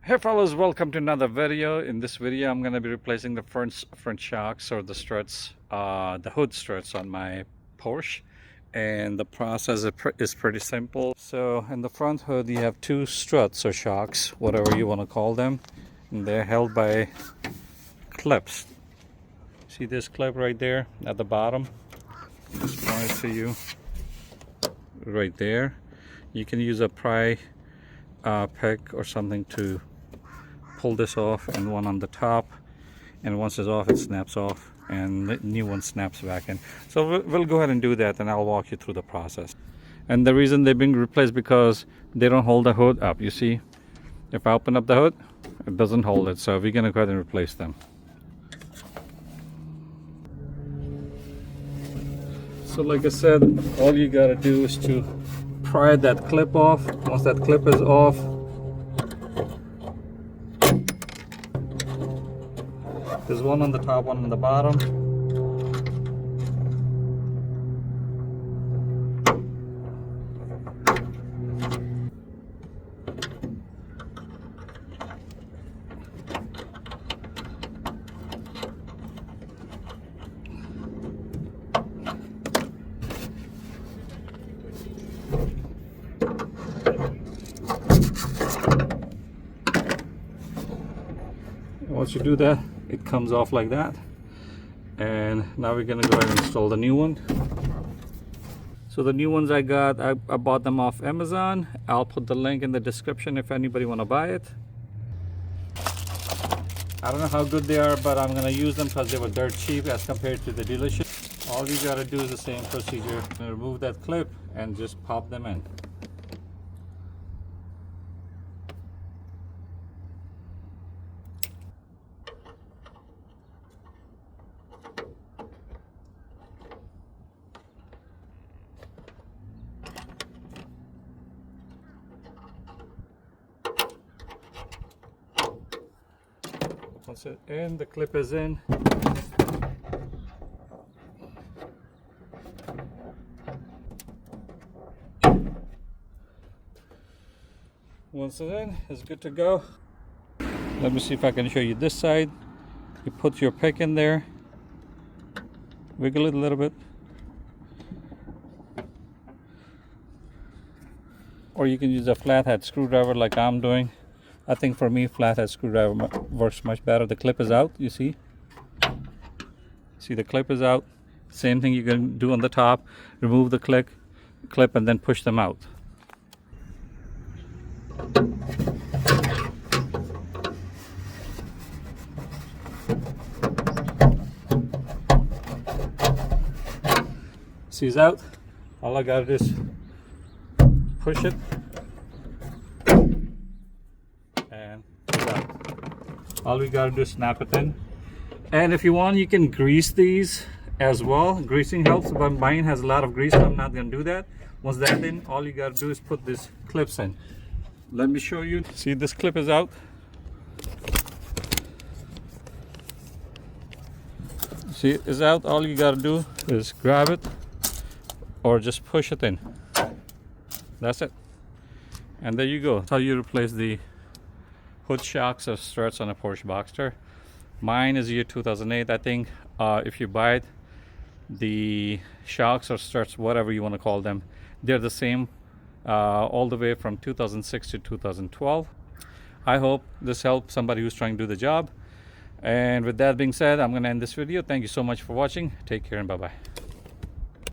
Hey fellas, welcome to another video. In this video I'm going to be replacing the front shocks or the struts, the hood struts on my Porsche, and the process is pretty simple. So in the front hood you have two struts or shocks, whatever you want to call them, and they're held by clips. See this clip right there at the bottom? Just point it to you right there. You can use a pry pick or something to pull this off, and one on the top, and once it's off it snaps off and the new one snaps back in. So we'll go ahead and do that, and I'll walk you through the process. And the reason they're being replaced because they don't hold the hood up. You see, if I open up the hood, it doesn't hold it, so we're gonna go ahead and replace them. So like I said, all you gotta do is to pry that clip off. Once that clip is off, there's one on the top, one on the bottom. Once you do that, it comes off like that, and now we're gonna go ahead and install the new one. So the new ones I bought them off Amazon. I'll put the link in the description if anybody want to buy it. I don't know how good they are, but I'm gonna use them because they were dirt cheap as compared to the dealership. All you gotta do is the same procedure. Remove that clip and just pop them in. Once it's in, the clip is in. Once it's in, it's good to go. Let me see if I can show you this side. You put your pick in there, wiggle it a little bit, or you can use a flathead screwdriver like I'm doing. I think for me, flathead screwdriver works much better. The clip is out, you see? See, the clip is out. Same thing you can do on the top. Remove the clip and then push them out. See, it's out. All I gotta do is push it. All we gotta do is snap it in. And if you want, you can grease these as well. Greasing helps, but mine has a lot of grease, so I'm not gonna do that. Once that's in, all you gotta do is put these clips in. Let me show you. See, this clip is out. See, it's out. All you gotta do is grab it or just push it in. That's it. And there you go. That's how you replace the hood shocks or struts on a Porsche Boxster. Mine is year 2008. I think if you buy it, the shocks or struts, whatever you want to call them, they're the same all the way from 2006 to 2012. I hope this helps somebody who's trying to do the job. And with that being said, I'm going to end this video. Thank you so much for watching. Take care and bye-bye.